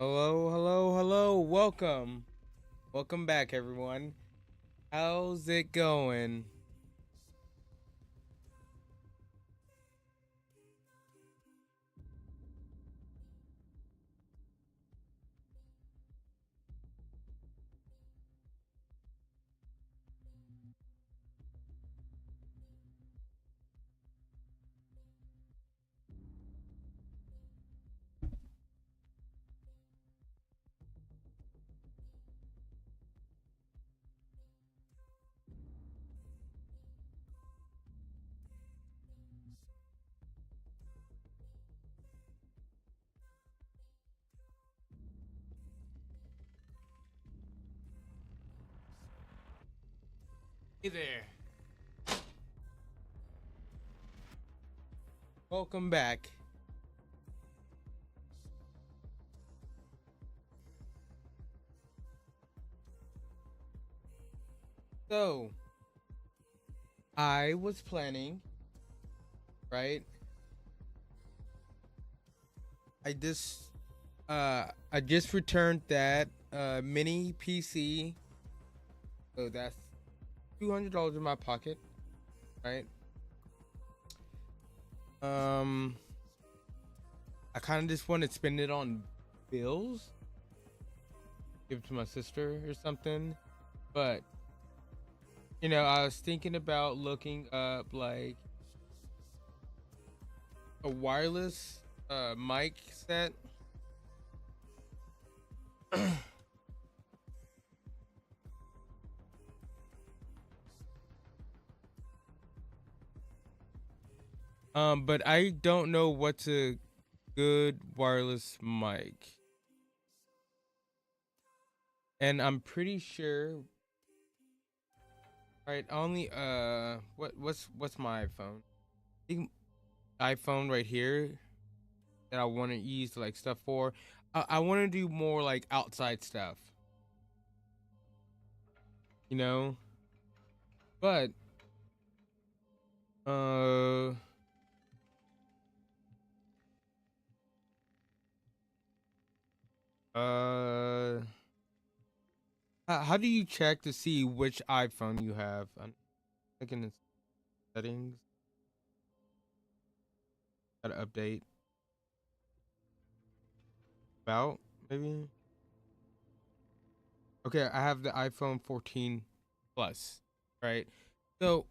Hello, hello, hello. Welcome. Welcome back, everyone. How's it going? Hey there. Welcome back. So, I was planning, right? I just I just returned that mini PC. So that's $200 in my pocket, right? Um I kind of just want to spend it on bills, give it to my sister or something. But I was thinking about looking up like a wireless mic set. But I don't know what's a good wireless mic. And I'm pretty sure, right, only what's my iPhone? I think iPhone right here that I want to use like stuff for. I want to do more like outside stuff, you know? But uh uh how do you check to see which iPhone you have? I'm thinking it's settings, gotta update about maybe. Okay, I have the iPhone 14 Plus, right? So,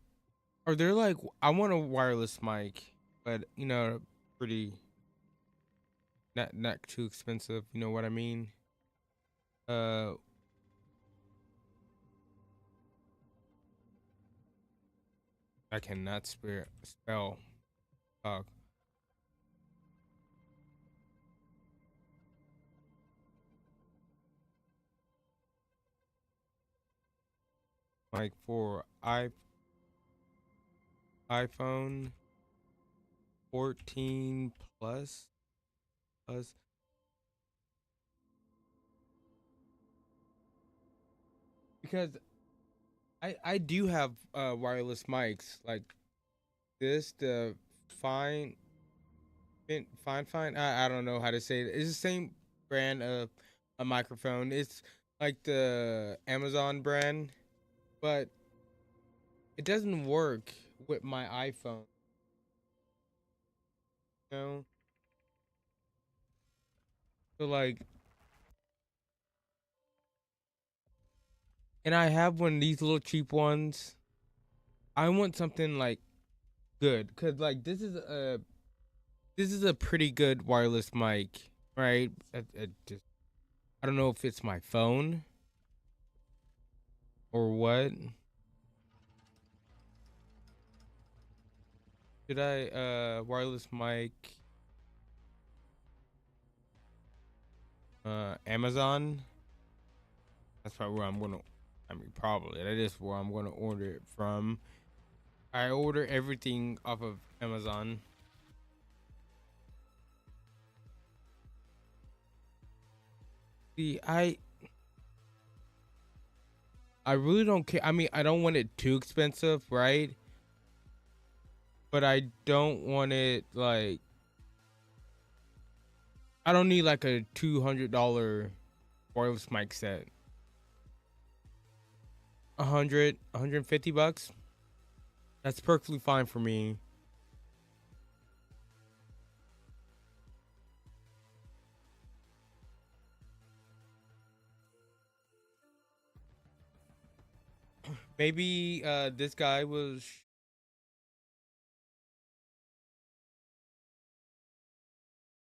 are there like I want a wireless mic, but pretty not too expensive. You know what I mean? Uh, I cannot spell talk like for iPhone 14 plus because I do have wireless mics like this the fine I don't know how to say it. It's the same brand of a microphone. It's like the Amazon brand, but it doesn't work with my iPhone. You know, so like, and I have one of these little cheap ones. I want something like good, cause like this is a pretty good wireless mic, right? I don't know if it's my phone or what. Should I wireless mic Amazon? That's probably where I'm gonna. I mean, probably that is where I'm gonna order it from. I order everything off of Amazon. See, I really don't care. I mean, I don't want it too expensive, right? But I don't want it like I don't need like a $200 wireless mic set. 150 bucks. That's perfectly fine for me. Maybe this guy was.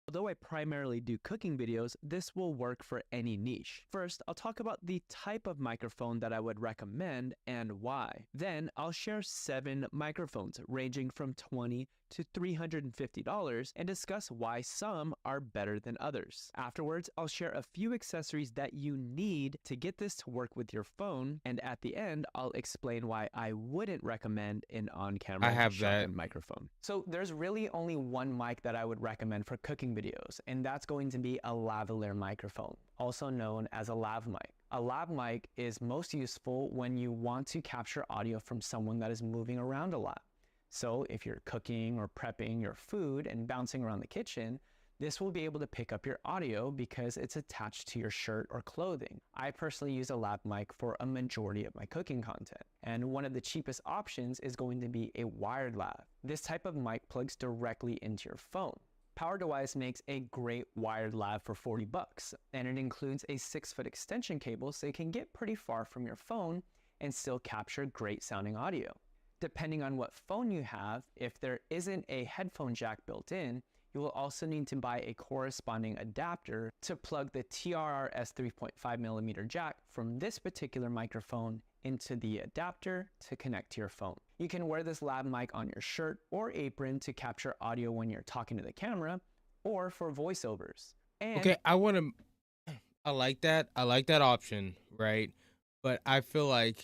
Although I primarily do cooking videos, this will work for any niche. First, I'll talk about the type of microphone that I would recommend and why. Then, I'll share 7 microphones ranging from $20 to $350 and discuss why some are better than others. Afterwards, I'll share a few accessories that you need to get this to work with your phone, and at the end, I'll explain why I wouldn't recommend an on-camera I have that. shotgun microphone. So there's really only one mic that I would recommend for cooking videos, and that's going to be a lavalier microphone, also known as a lav mic. A lav mic is most useful when you want to capture audio from someone that is moving around a lot. So if you're cooking or prepping your food and bouncing around the kitchen, this will be able to pick up your audio because it's attached to your shirt or clothing. I personally use a lav mic for a majority of my cooking content. And one of the cheapest options is going to be a wired lav. This type of mic plugs directly into your phone. PowerDevice makes a great wired lav for 40 bucks, and it includes a 6-foot extension cable so you can get pretty far from your phone and still capture great sounding audio. Depending on what phone you have, if there isn't a headphone jack built in, you will also need to buy a corresponding adapter to plug the TRRS 3.5mm jack from this particular microphone into the adapter to connect to your phone. You can wear this lav mic on your shirt or apron to capture audio when you're talking to the camera or for voiceovers. And Okay, I like that. I like that option, right? But I feel like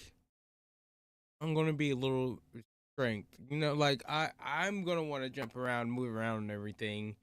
I'm gonna be a little restrained. Like I'm gonna want to jump around, move around, and everything.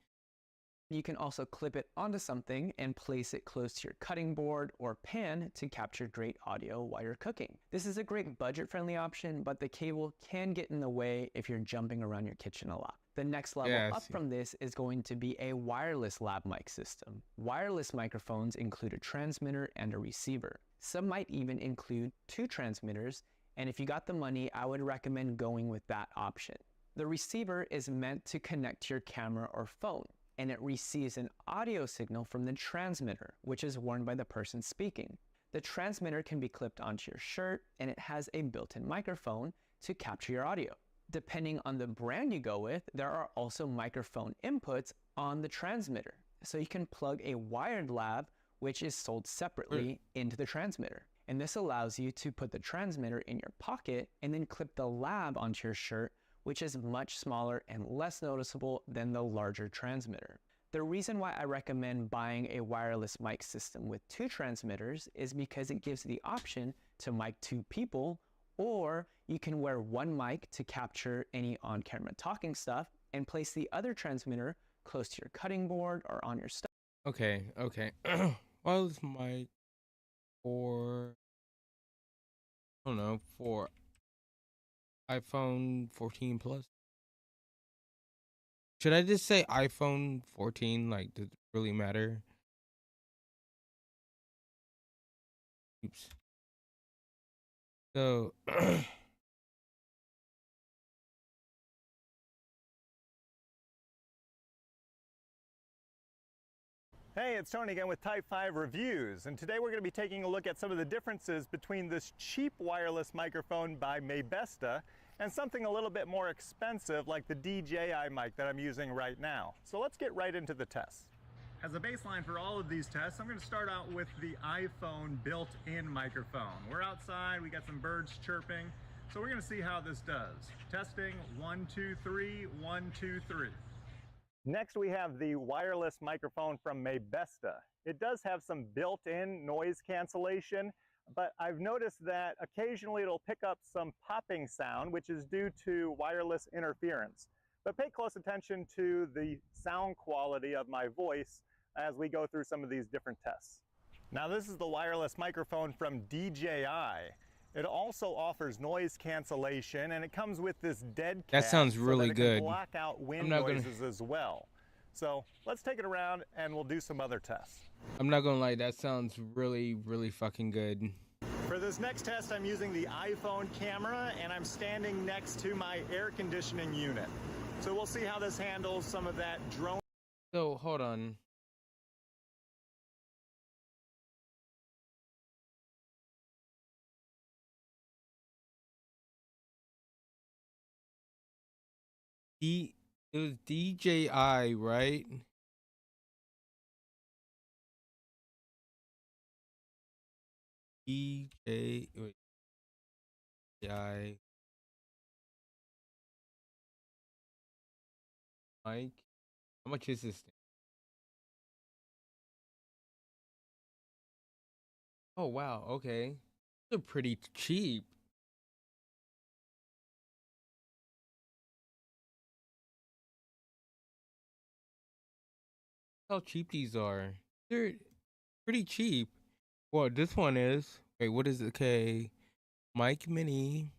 you can also clip it onto something and place it close to your cutting board or pan to capture great audio while you're cooking. This is a great budget-friendly option, but the cable can get in the way if you're jumping around your kitchen a lot. The next level up from this is going to be a wireless lav mic system. Wireless microphones include a transmitter and a receiver. Some might even include 2 transmitters, and if you got the money, I would recommend going with that option. The receiver is meant to connect to your camera or phone, and it receives an audio signal from the transmitter, which is worn by the person speaking. The transmitter can be clipped onto your shirt, and it has a built-in microphone to capture your audio. Depending on the brand you go with, there are also microphone inputs on the transmitter. So you can plug a wired lav, which is sold separately, into the transmitter. And this allows you to put the transmitter in your pocket and then clip the lav onto your shirt, which is much smaller and less noticeable than the larger transmitter. The reason why I recommend buying a wireless mic system with 2 transmitters is because it gives the option to mic 2 people, or you can wear one mic to capture any on-camera talking stuff and place the other transmitter close to your cutting board or on your stove. Okay. Wireless mic for I don't know, for iPhone 14 Plus. Should I just say iPhone 14? Like, does it really matter? Oops. So, Hey, it's Tony again with Type 5 Reviews, and today we're going to be taking a look at some of the differences between this cheap wireless microphone by Maybesta and something a little bit more expensive like the DJI mic that I'm using right now. So let's get right into the test. As a baseline for all of these tests, I'm going to start out with the iPhone built-in microphone. We're outside, we got some birds chirping, so we're going to see how this does. Testing, 1, 2, 3, 1, 2, 3. Next, we have the wireless microphone from Maybesta. It does have some built-in noise cancellation, but I've noticed that occasionally it'll pick up some popping sound, which is due to wireless interference. But pay close attention to the sound quality of my voice as we go through some of these different tests. Now, this is the wireless microphone from DJI. It also offers noise cancellation, and it comes with this dead cap that sounds really so that it good. can block out wind noises as well. So let's take it around and we'll do some other tests. I'm not gonna lie, that sounds really, really fucking good. For this next test, I'm using the iPhone camera and I'm standing next to my air conditioning unit. So we'll see how this handles some of that drone. So hold on. It was DJI, right? Wait, DJI mic. How much is this thing? Oh wow, okay. They're pretty cheap. How cheap these are. They're pretty cheap. Well, this one is. Wait, what is it? Okay. Mic Mini.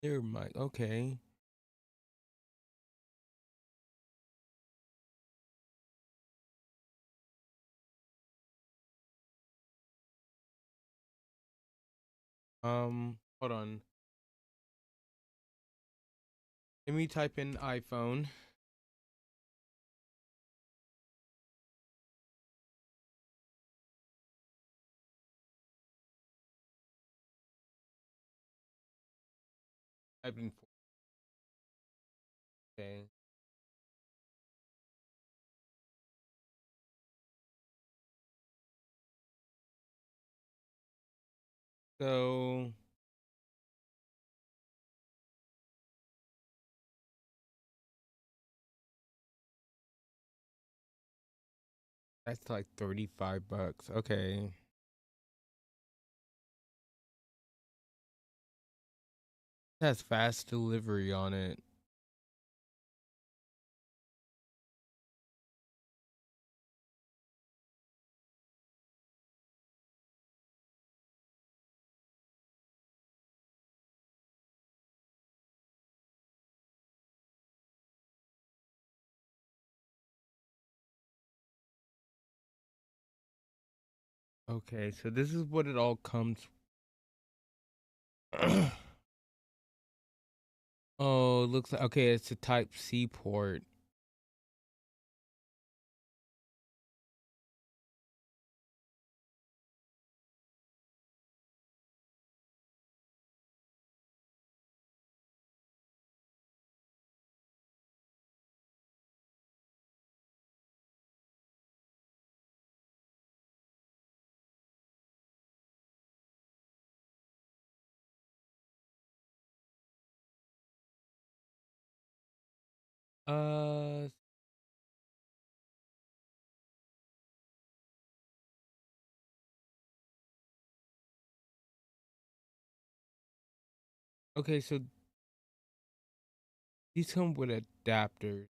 They're mic. Okay. Hold on. Let me type in iPhone. Type in. Okay. So that's like $35. Okay. It has fast delivery on it. Okay, so this is what it all comes. Oh, it looks like okay, it's a type C port. Uh okay, so these come with adapters,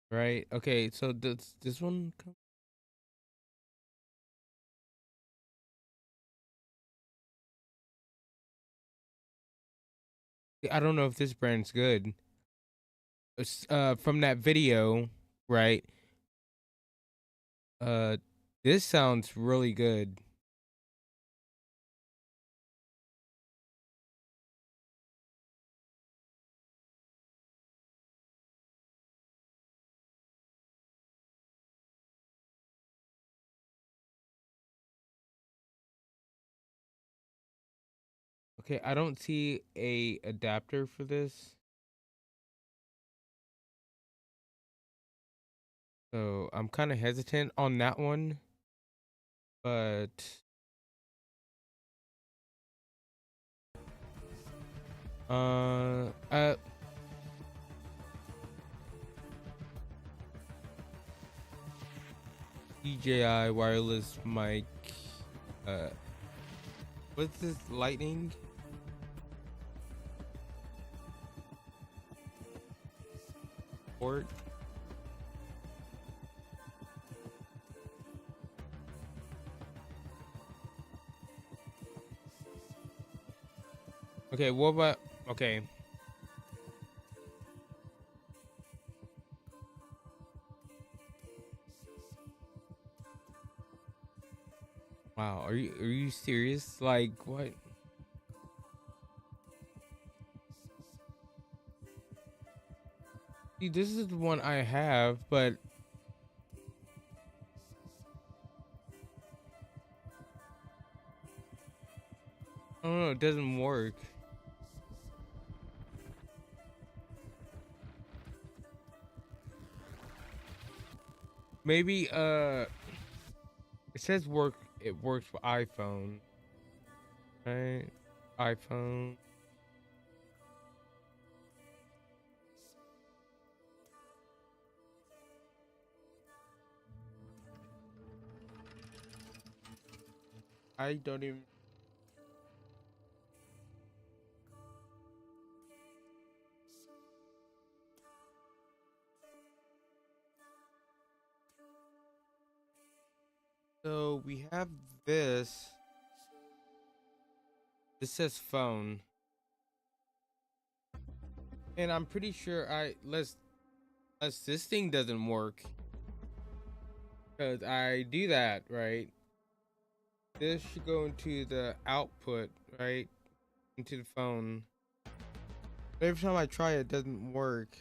right? Okay, so does this one come? I don't know if this brand's good. From that video, right? Uh, this sounds really good. Okay, I don't see a adapter for this. So I'm kind of hesitant on that one, but uh, uh, DJI wireless mic. Uh, what's this? Lightning? Port? Okay, what about? Okay, Wow, are you serious? Like what? See, this is the one I have, but I don't know, it doesn't work. Maybe it says it works for iPhone, right? iPhone. I don't even. So we have this. This says phone. And I'm pretty sure unless this thing doesn't work. Because I do that, right? This should go into the output, right? Into the phone. But every time I try it doesn't work.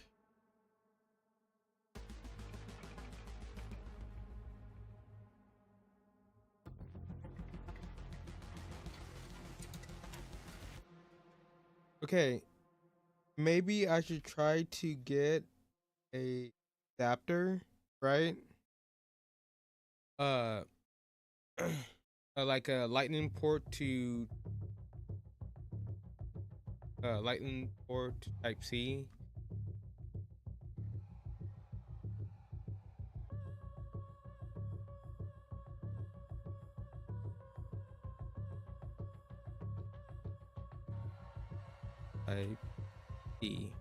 Okay, maybe I should try to get a adapter, right? Uh, like a lightning port to lightning port to Type C. Type C.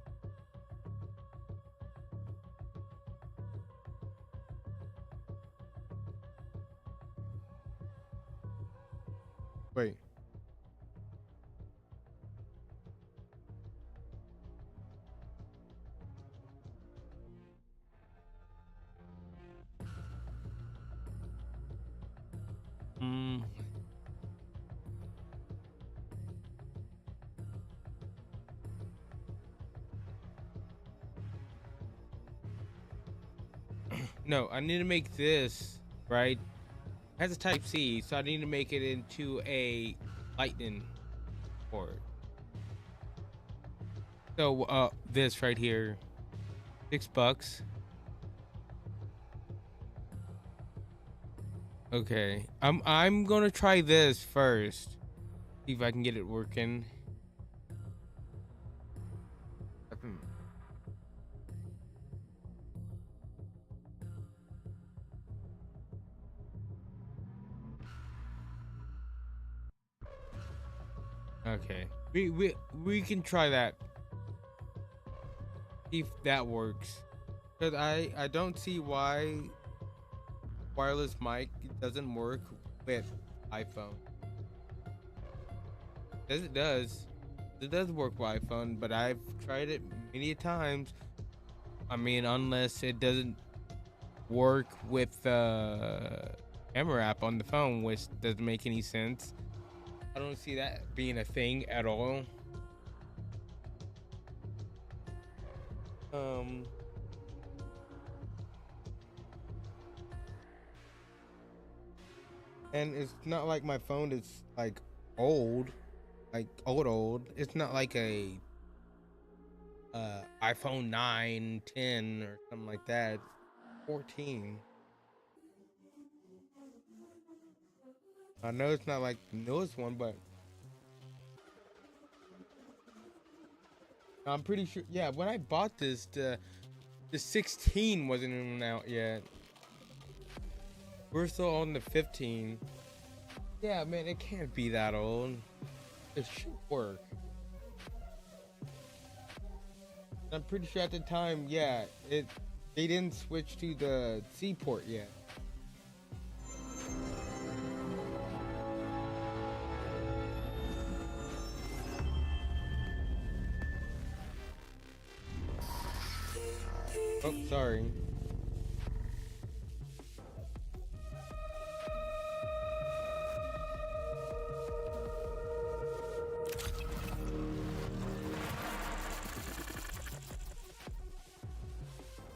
Wait. Hmm. No, I need to make this, right? It has a Type C, so I need to make it into a lightning port. So this right here, $6. Okay. I'm gonna try this first. See if I can get it working. Hmm. Okay. We can try that. See if that works. Cause I don't see why wireless mic doesn't work with iPhone. Yes, it does. It does work with iPhone, but I've tried it many times. I mean, unless it doesn't work with the camera app on the phone, which doesn't make any sense. I don't see that being a thing at all. Um, and it's not like my phone is like old, like old. It's not like a iPhone 9, 10, or something like that. It's 14. I know it's not like the newest one, but I'm pretty sure. Yeah, when I bought this, the 16 wasn't even out yet. We're still on the 15. Yeah, man, it can't be that old. It should work. I'm pretty sure at the time, yeah, they didn't switch to the C port yet. Oh, sorry.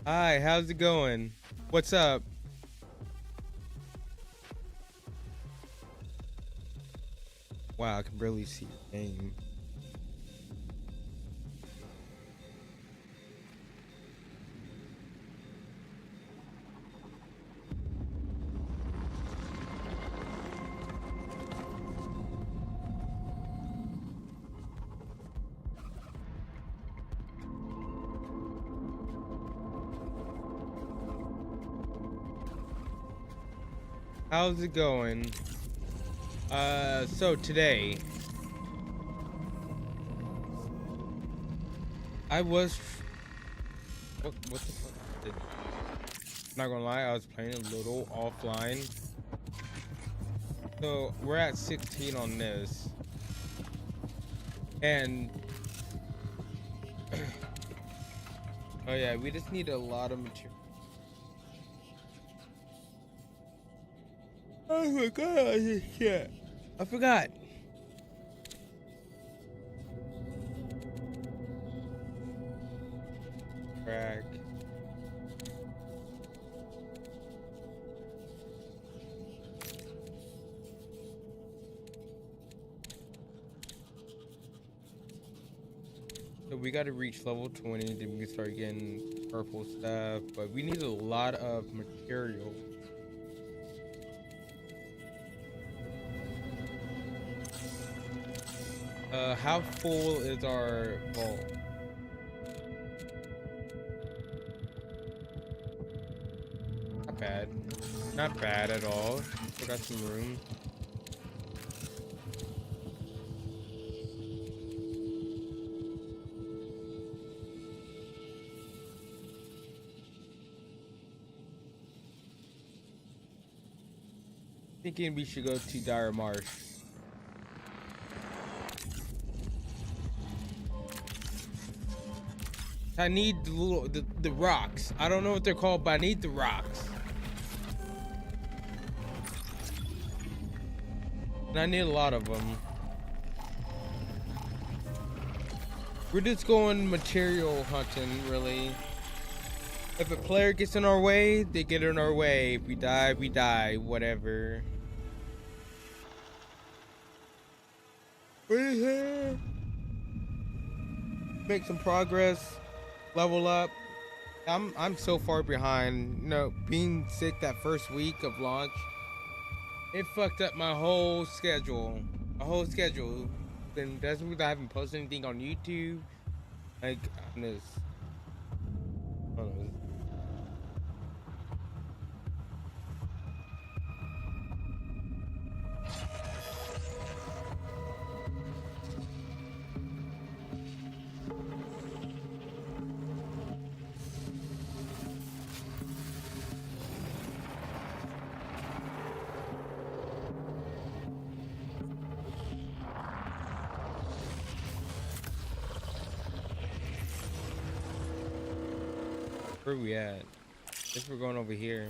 Hi, how's it going? What's up? Wow, I can barely see your name. How's it going? So today I was what the fuck? Not gonna lie, I was playing a little offline. So we're at 16 on this, and oh yeah, we just need a lot of material. Oh my god, shit! I forgot. Crack. So we gotta reach level 20, then we can start getting purple stuff, but we need a lot of material. How full is our vault? Not bad. Not bad at all. Still got some room. Thinking we should go to Dire Marsh. I need the rocks. I don't know what they're called, but I need the rocks. And I need a lot of them. We're just going material hunting, really. If a player gets in our way, they get in our way. If we die, we die. Whatever. What is here? Make some progress. Level up. I'm so far behind. You know, being sick that first week of launch, it fucked up my whole schedule. Then that's because I haven't posted anything on YouTube. Like on this. I don't know. Where we at? Guess we're going over here.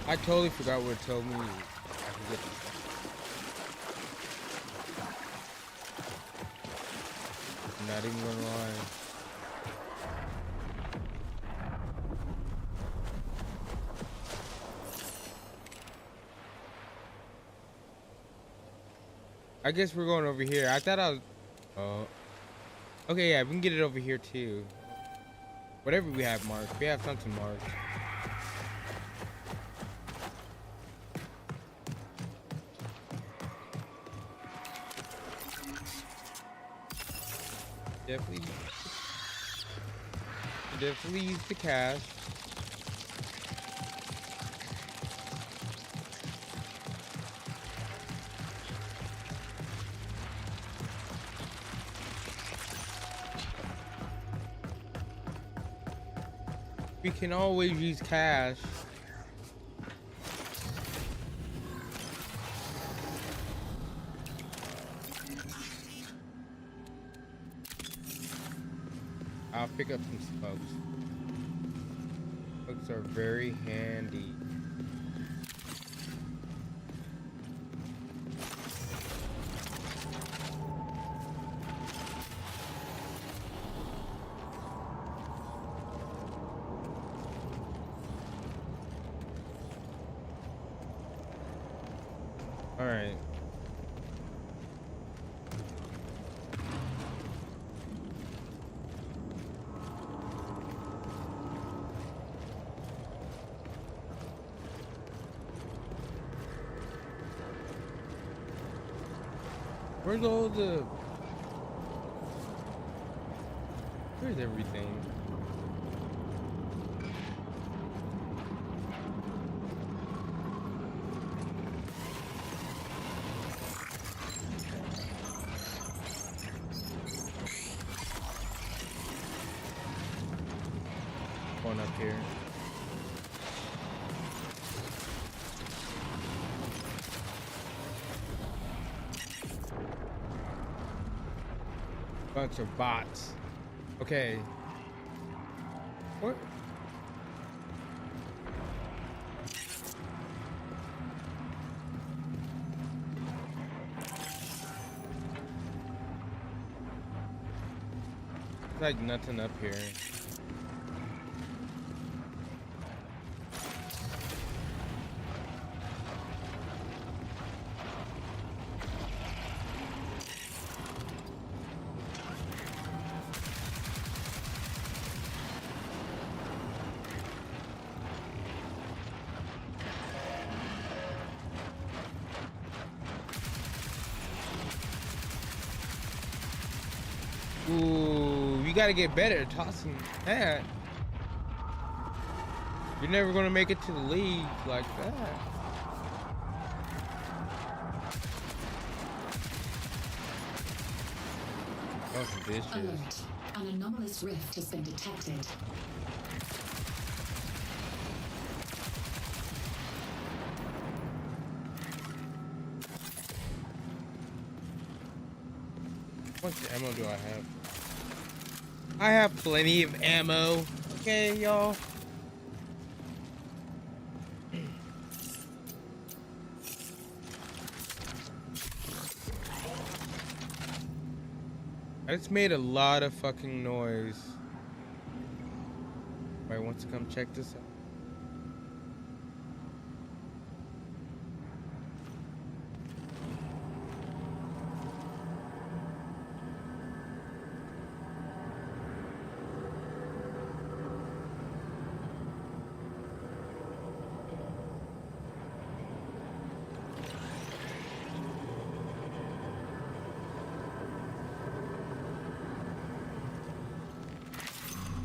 I totally forgot what it told me I could get this. I'm not even gonna lie. I guess we're going over here. I thought I was. Oh. Okay, yeah, we can get it over here too. Whatever we have marked. We have something marked. Definitely use the cash. We can always use cash. I'll pick up some spokes. Spokes are very handy. All right. Where's all the... Where's everything? One up here. Bunch of bots. Okay. What? There's like nothing up here. Ooh, you gotta get better at tossing that. You're never gonna make it to the league like that. That's vicious. Alert. An anomalous rift has been detected. How much ammo do I have? I have plenty of ammo. Okay, y'all. I just made a lot of fucking noise. Everybody wants to come check this out.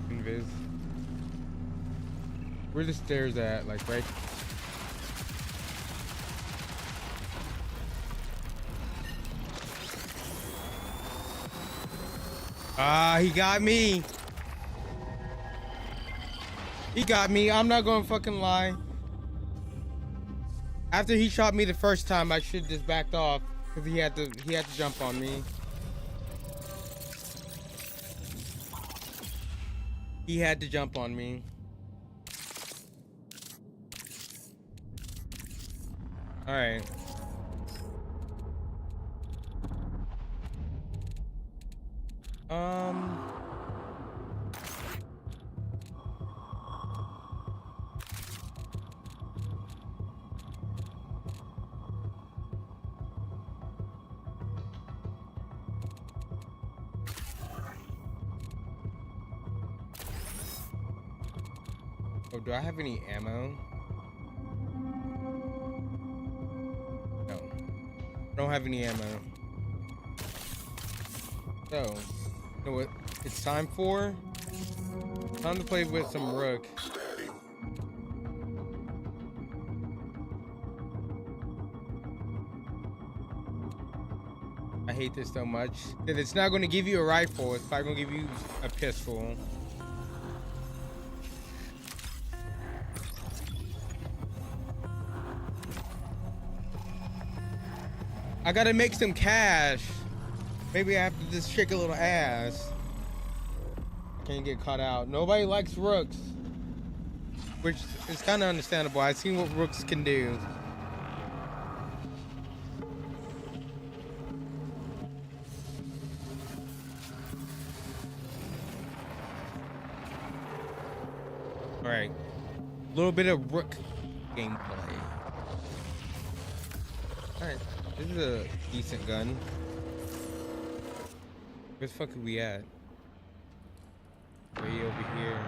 Invis. Where the stairs at? Like right. Ah, he got me. He got me. I'm not gonna fucking lie. After he shot me the first time, I should just backed off because he had to jump on me. He had to jump on me. All right. Oh, do I have any ammo? No. I don't have any ammo. So, you know what it's time for? Time to play with some Rook. I hate this so much. That it's not going to give you a rifle. It's probably going to give you a pistol. I gotta make some cash. Maybe I have to just shake a little ass. Can't get caught out. Nobody likes Rooks. Which is kind of understandable. I've seen what Rooks can do. Alright. A little bit of Rook gameplay. Alright, this is a decent gun. Where the fuck are we at? Way over here.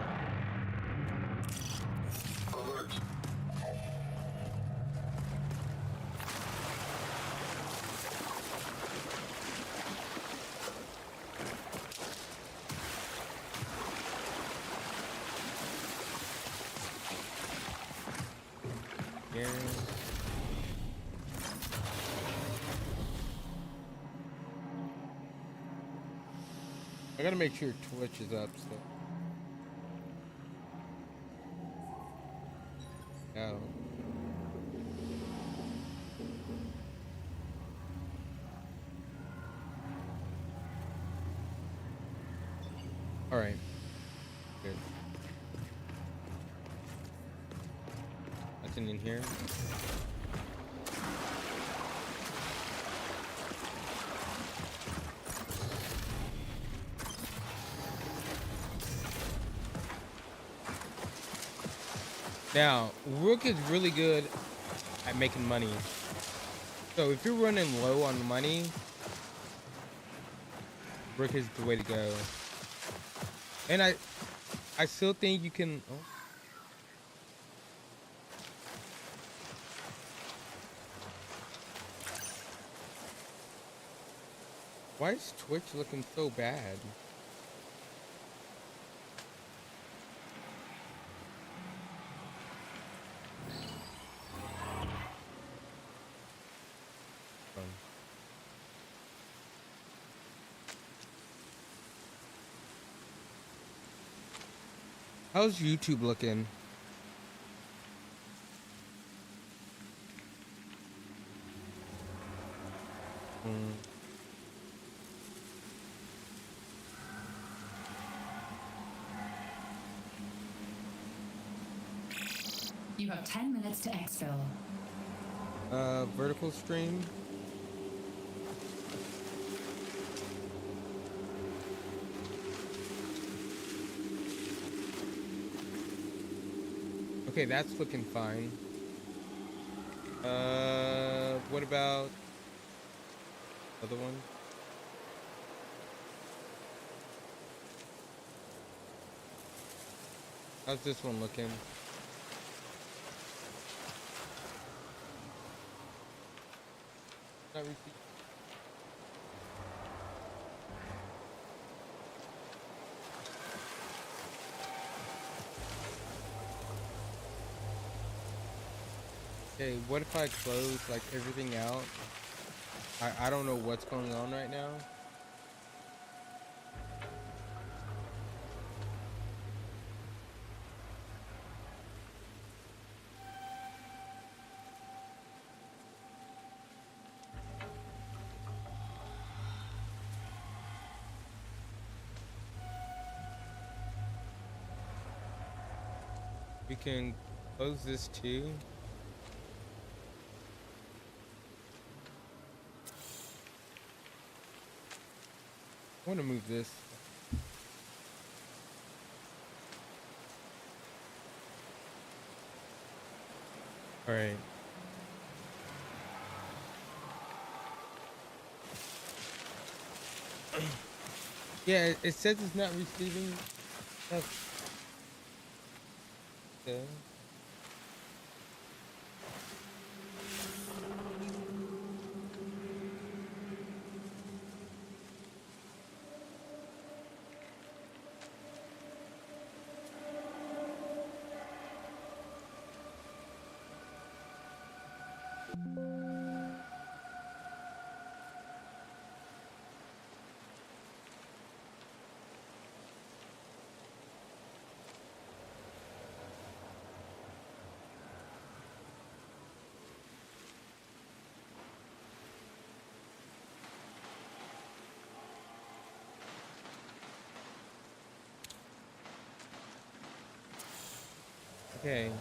Yeah. I gotta make sure Twitch is up still. Oh. Alright. Good. Nothing in here. Now, Rook is really good at making money. So if you're running low on money, Rook is the way to go. And I still think you can. Oh. Why is Twitch looking so bad? How's YouTube looking? You have 10 minutes to exfil. Vertical stream. Okay, that's looking fine. What about other one? How's this one looking? Not received. Okay, what if I close like everything out? I don't know what's going on right now. We can close this too. I want to move this. All right. Yeah, it says it's not receiving. Okay. Okay.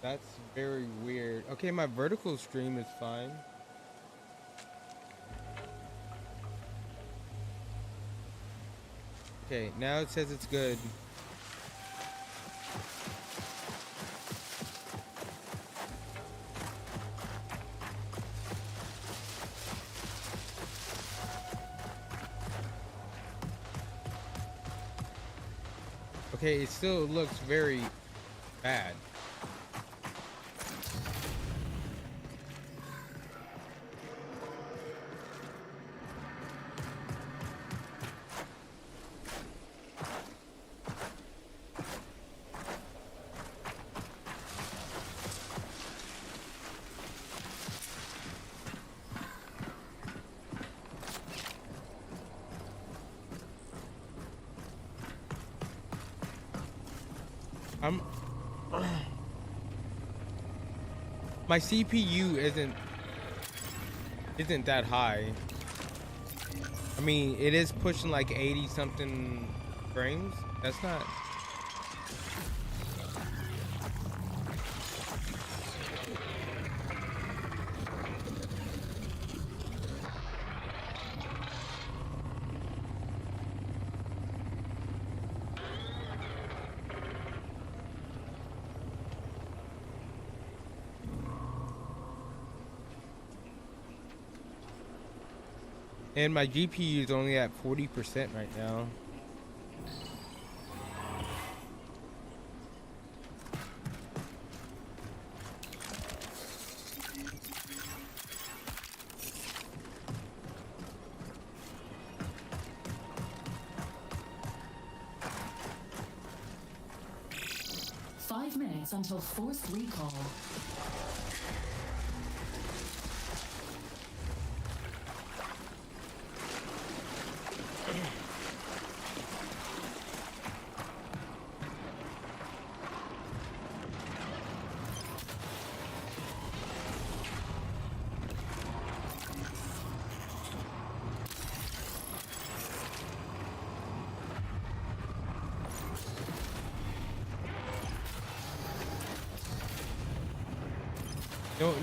That's very weird. Okay, my vertical stream is fine. Okay, now it says it's good. Okay, it still looks very bad. I'm my CPU isn't that high. I mean, it is pushing like 80 something frames. That's not. And my GPU is only at 40% right now. Five minutes until forced recall.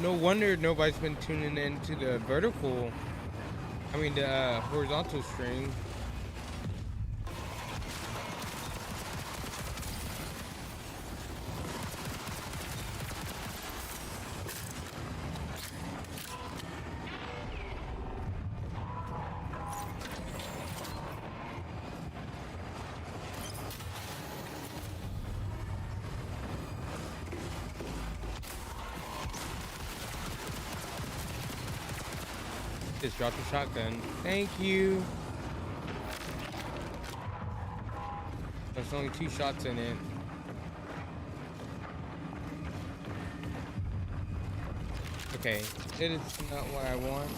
No wonder nobody's been tuning into the vertical. I mean the horizontal stream. Just dropped the shotgun. Thank you. There's only 2 shots in it. Okay, it is not what I want.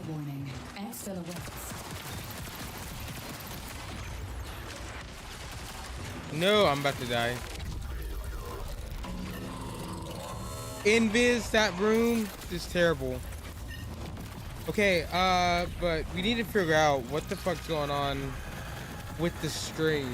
Warning. X silhouettes. No, I'm about to die. Invis, that room is terrible. Okay, but we need to figure out what the fuck's going on with the stream.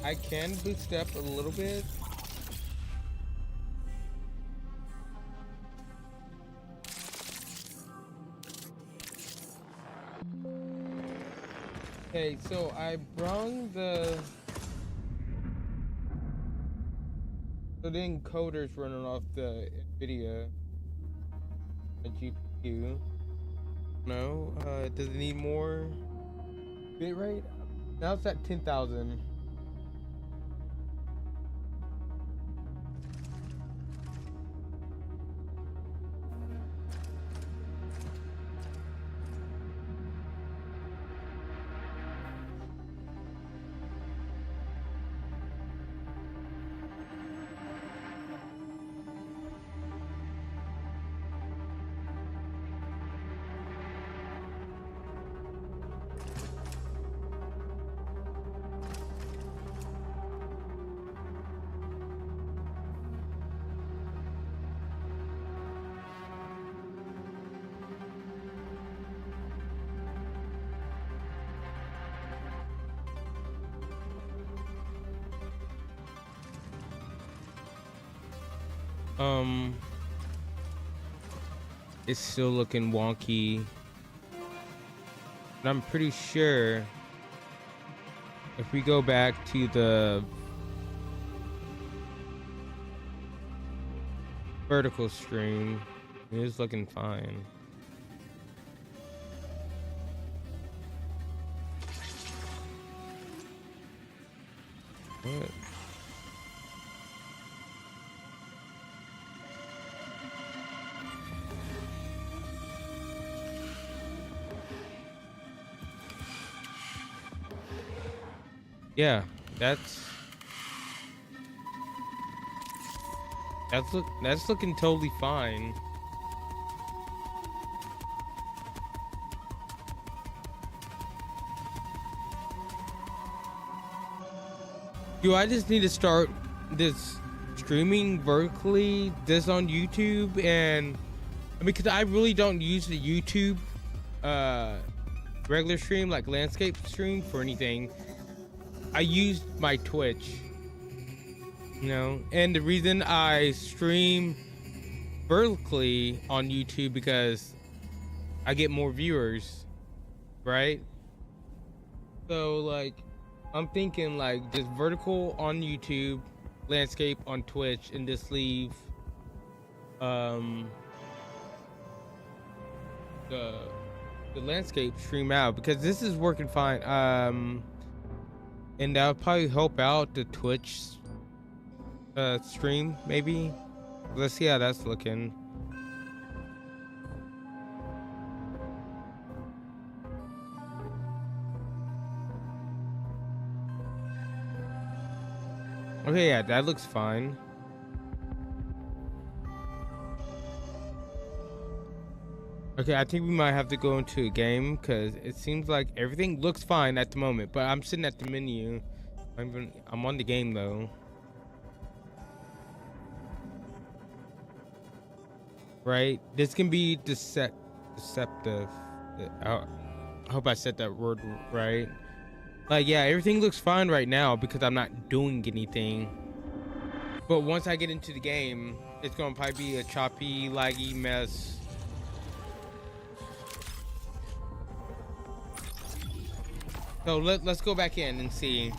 I can boost up a little bit. Okay, so I brung the encoder's running off the NVIDIA GPU. No, does it need more bit rate? Now it's at 10,000. It's still looking wonky. But I'm pretty sure if we go back to the vertical stream, it is looking fine. What? Yeah, that's looking totally fine. Do I just need to start this streaming vertically this on YouTube? And I mean, because I really don't use the YouTube regular stream, like landscape stream, for anything. I use my Twitch, you know, and the reason I stream vertically on YouTube because I get more viewers, right? So like, I'm thinking like just vertical on YouTube, landscape on Twitch, and just leave the landscape stream out because this is working fine. And that'll probably help out the Twitch stream, maybe. Let's see how that's looking. Okay, yeah, that looks fine. Okay, I think we might have to go into a game because it seems like everything looks fine at the moment, but I'm sitting at the menu. I'm on the game though. Right? This can be deceptive. I hope I said that word right. Like, yeah, everything looks fine right now because I'm not doing anything. But once I get into the game, it's gonna probably be a choppy, laggy mess. So let's go back in and see.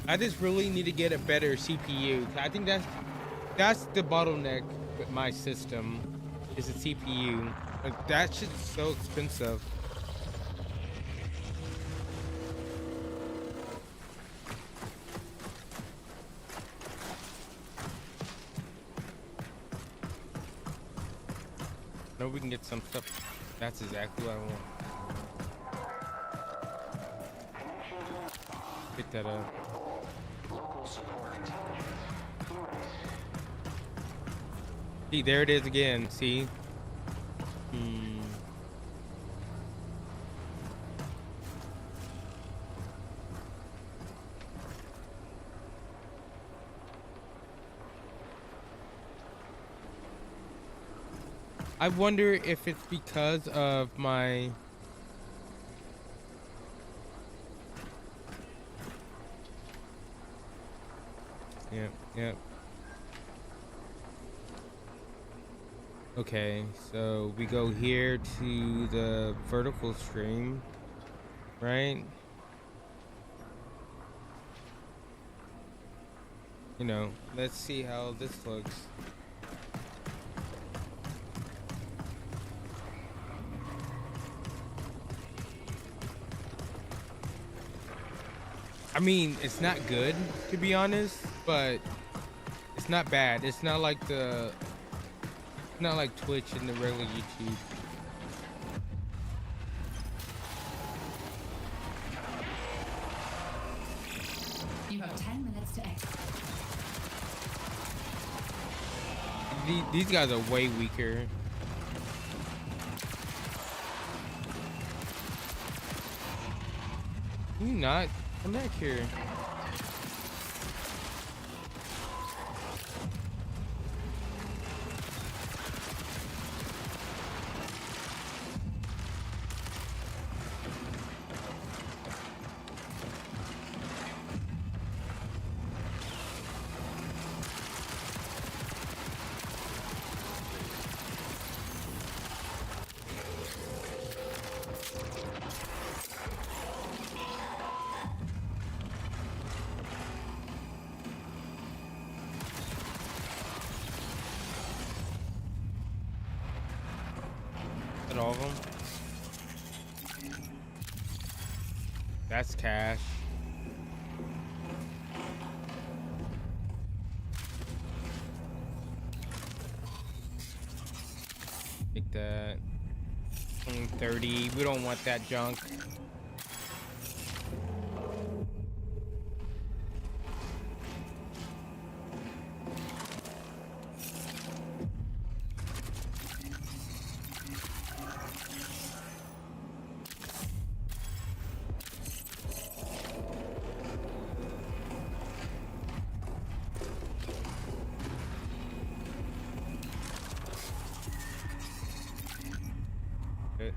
I just really need to get a better CPU. I think that's the bottleneck with my system, is the CPU. Like, that shit's so expensive. No, we can get some stuff. That's exactly what I want. Pick that up. See, there it is again. See? I wonder if it's because of my... Yep. Okay, so we go here to the vertical stream, right? You know, let's see how this looks. I mean, it's not good, to be honest, but it's not bad. It's not like Twitch and the regular YouTube. You have 10 minutes to exit. These guys are way weaker. Can you not? Come back here. At all of them. That's cash. Take that. 30. We don't want that junk. It.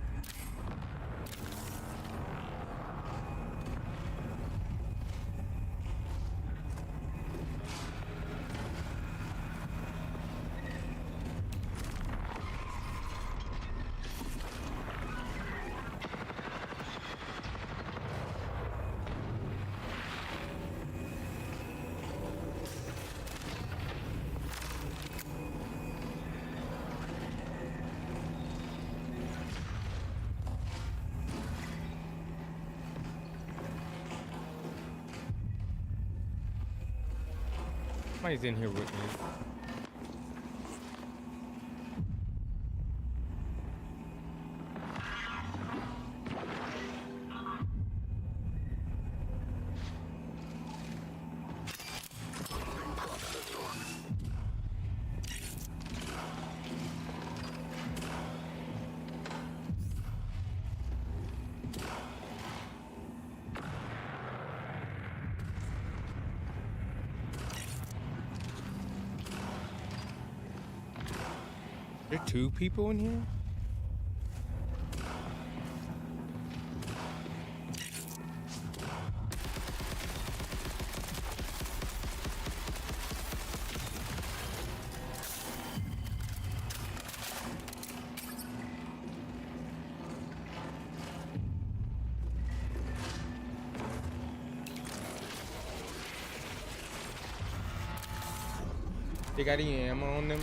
Somebody's in here with me. There are 2 people in here? They got any ammo on them?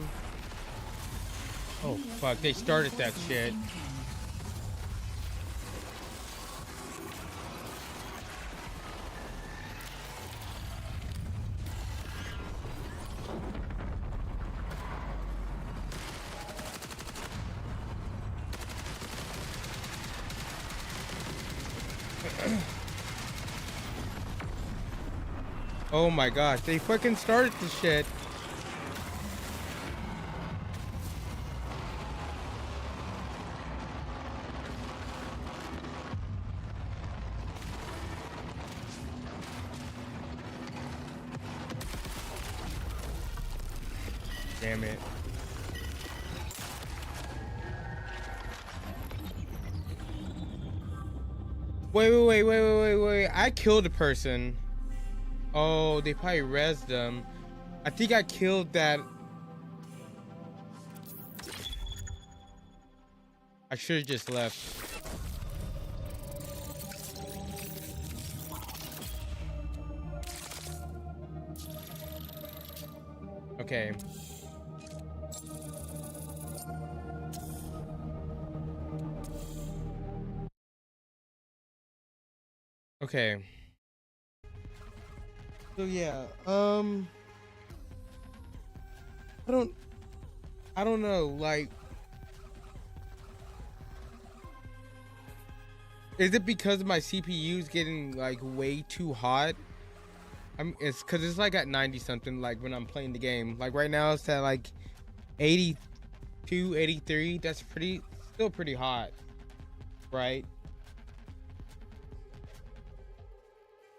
Oh fuck, they started that shit. Oh my gosh, they fucking started the shit. Damn it. Wait. I killed a person. Oh, they probably rezzed them. I think I killed that. I should have just left. Okay. Okay. So yeah, I don't know, like, is it because my CPU is getting like way too hot? It's because it's like at 90 something, like when I'm playing the game. Like right now it's at like 82, 83. That's still pretty hot, right?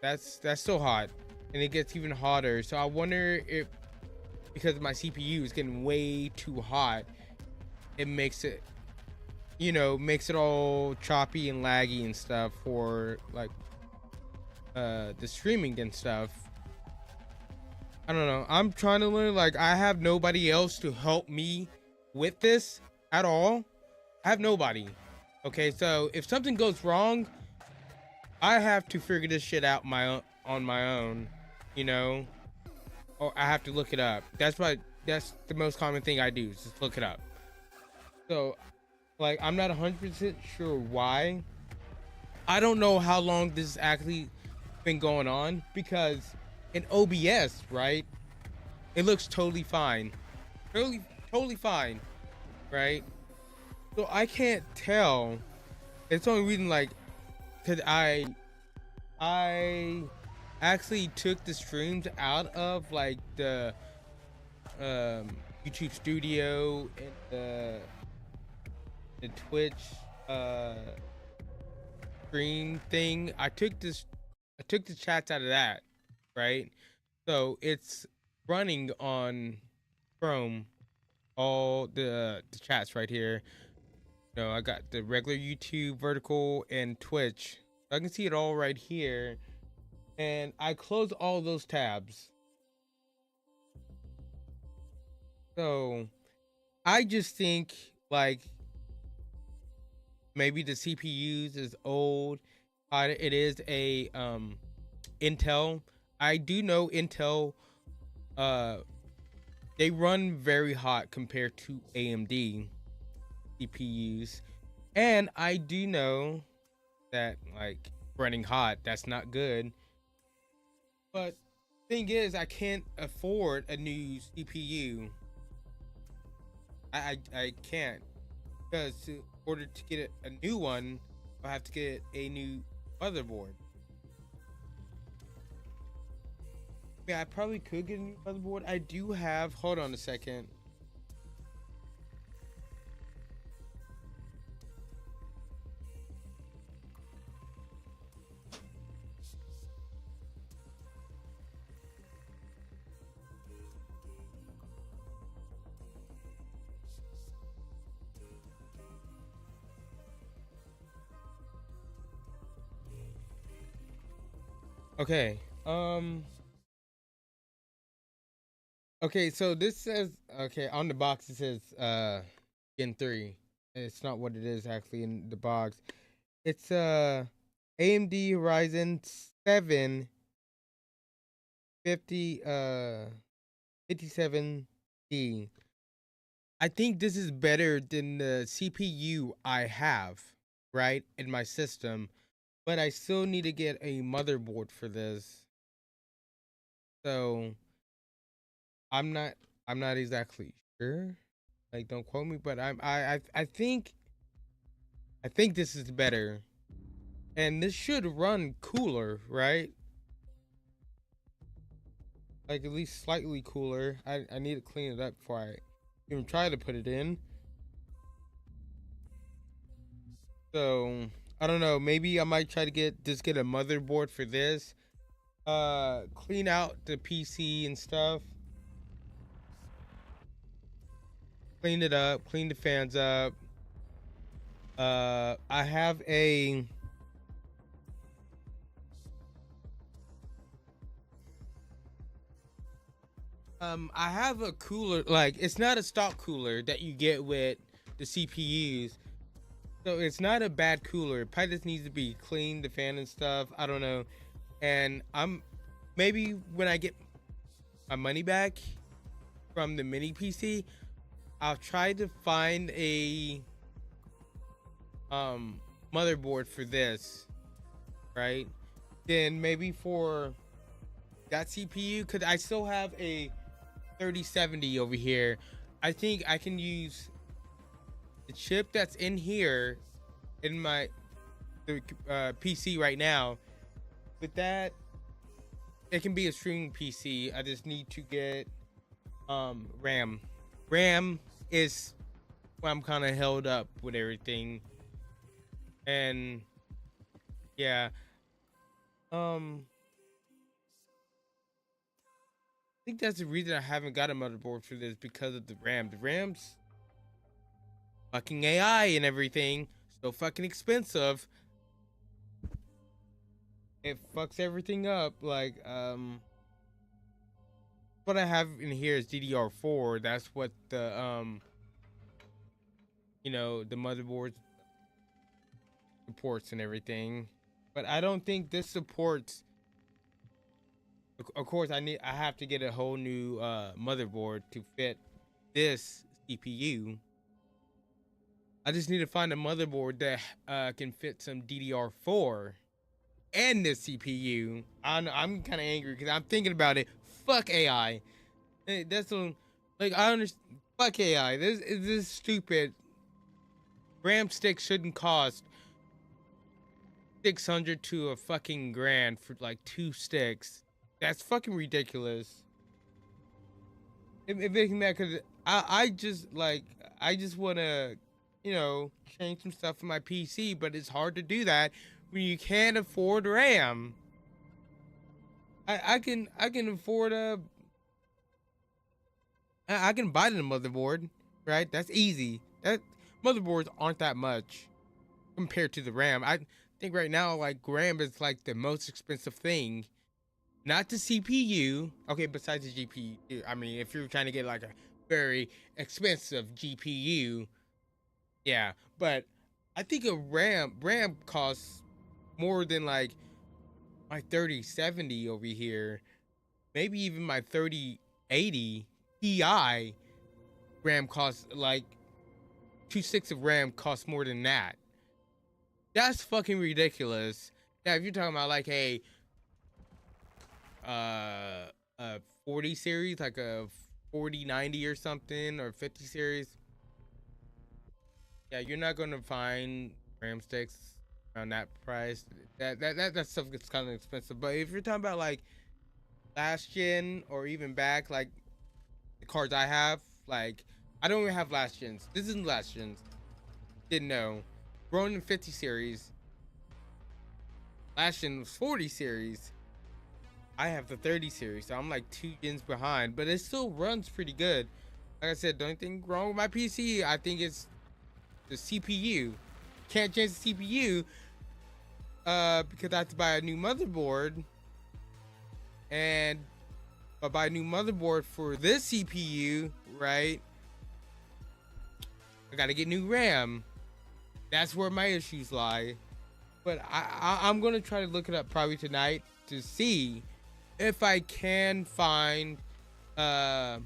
That's still hot, and it gets even hotter. So I wonder if because my CPU is getting way too hot, it makes it, makes it all choppy and laggy and stuff for like the streaming and stuff. I don't know. I'm trying to learn. Like, I have nobody else to help me with this at all. I have nobody. Okay, so if something goes wrong, I have to figure this shit out on my own, or I have to look it up. That's the most common thing I do is just look it up. So, like, I'm not 100% sure why. I don't know how long this has actually been going on, because in OBS, right, it looks totally fine, totally fine, right? So I can't tell. It's only reason, like, because I actually took the streams out of like the YouTube Studio and the Twitch stream thing. I took the chats out of that, right? So it's running on Chrome, all the chats right here. I got the regular YouTube, vertical, and Twitch. I can see it all right here, and I close all those tabs. So I just think like maybe the CPUs is old. It is a Intel. I do know Intel. They run very hot compared to AMD CPUs, and I do know that like running hot, that's not good. But thing is, I can't afford a new CPU. I can't, because in order to get a new one, I have to get a new motherboard. Yeah, I probably could get a new motherboard. I do have. Hold on a second. Okay. Okay, so this says, okay, on the box it says Gen 3. It's not what it is actually in the box. It's AMD Ryzen 7 57D. I think this is better than the CPU I have, right, in my system, but I still need to get a motherboard for this. So I'm not exactly sure. Like, don't quote me, but I think this is better. And this should run cooler, right? Like at least slightly cooler. I need to clean it up before I even try to put it in. So I don't know. Maybe I might try to get a motherboard for this. Clean out the PC and stuff. Clean it up. Clean the fans up. I have a. I have a cooler, like it's not a stock cooler that you get with the CPUs. So it's not a bad cooler. It probably just needs to be cleaned, the fan and stuff. I don't know. And I'm maybe when I get my money back from the mini PC, I'll try to find a motherboard for this, right? Then maybe for that CPU, cause I still have a 3070 over here. I think I can use the chip that's in here in my PC right now. With that, it can be a streaming PC. I just need to get RAM. RAM is where I'm kind of held up with everything. And yeah, I think that's the reason I haven't got a motherboard for this, because of the RAM. The RAM's fucking AI and everything, so fucking expensive. It fucks everything up. Like, what I have in here is DDR4. That's what the the motherboard supports and everything. But I don't think this supports. Of course, I have to get a whole new motherboard to fit this CPU. I just need to find a motherboard that can fit some DDR4 and this CPU. I'm kind of angry because I'm thinking about it. Fuck AI. That's like, I understand. Fuck AI. This is stupid. RAM sticks shouldn't cost 600 to a fucking grand for like 2 sticks. That's fucking ridiculous. It makes me mad because I just want to, change some stuff in my PC, but it's hard to do that when you can't afford RAM. I can afford I can buy the motherboard, right? That's easy. That motherboards aren't that much compared to the RAM. I think right now, like, RAM is like the most expensive thing. Not the CPU. Okay, besides the GPU. I mean, if you're trying to get like a very expensive GPU, yeah. But I think a RAM costs more than like my 3070 over here. Maybe even my 3080 Ti RAM costs like 2 sticks of RAM costs more than that. That's fucking ridiculous. Now, if you're talking about like a 40 series, like a 4090 or something, or 50 series, yeah, you're not gonna find RAM sticks around that price. That stuff gets kind of expensive. But if you're talking about like last gen or even back, like the cards I have, like, I don't even have last gens. This isn't last gens. Didn't know. Ronin 50 series. Last gen was 40 series. I have the 30 series, so I'm like 2 gens behind, but it still runs pretty good. Like I said, the only thing wrong with my PC, I think it's the CPU. Can't change the CPU because I have to buy a new motherboard, and if I buy a new motherboard for this CPU, right, I gotta get new RAM. That's where my issues lie. But I'm gonna try to look it up probably tonight to see if I can find a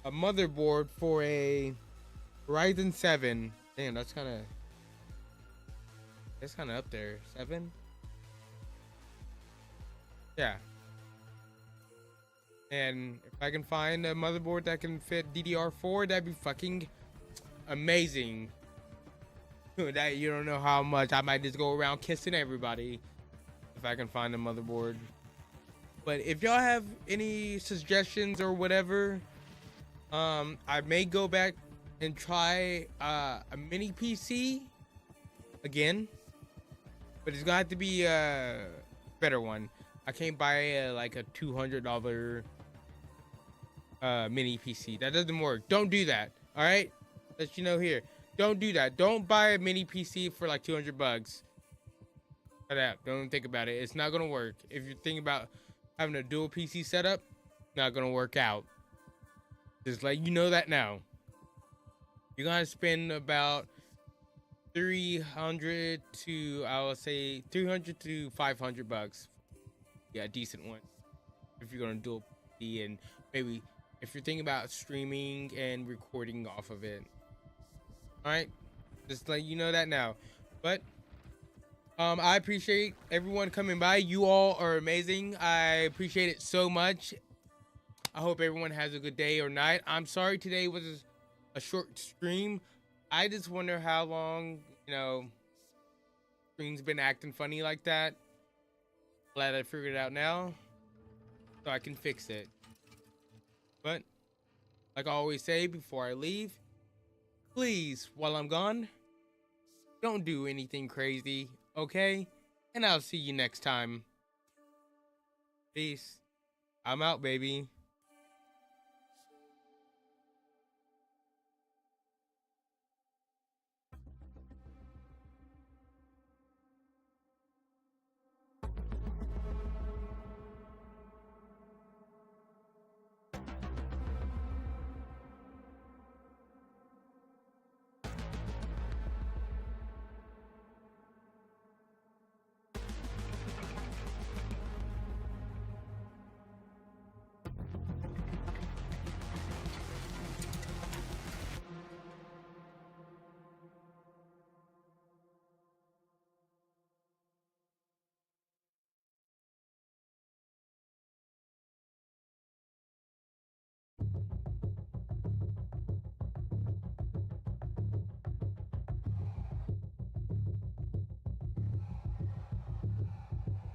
motherboard for a Ryzen 7. Damn, that's kind of up there. 7? Yeah. And if I can find a motherboard that can fit DDR4, that'd be fucking amazing. That, you don't know how much I might just go around kissing everybody if I can find a motherboard. But if y'all have any suggestions or whatever, I may go back and try a mini PC again, but it's gonna have to be a better one. I can't buy like a $200 mini PC. That doesn't work. Don't do that. All right, let you know here. Don't do that. Don't buy a mini PC for like $200. Don't think about it. It's not gonna work. If you're thinking about having a dual PC setup, not gonna work out. Just let you know that now. You're gonna spend about 300 to, I would say 300 to 500 bucks. Yeah, a decent one. If you're gonna do a and maybe if you're thinking about streaming and recording off of it. All right, just let you know that now. But I appreciate everyone coming by. You all are amazing. I appreciate it so much. I hope everyone has a good day or night. I'm sorry today was a short stream. I just wonder how long, stream's been acting funny like that. Glad I figured it out now, so I can fix it. But like I always say before I leave, please, while I'm gone, don't do anything crazy, okay? And I'll see you next time. Peace. I'm out, baby.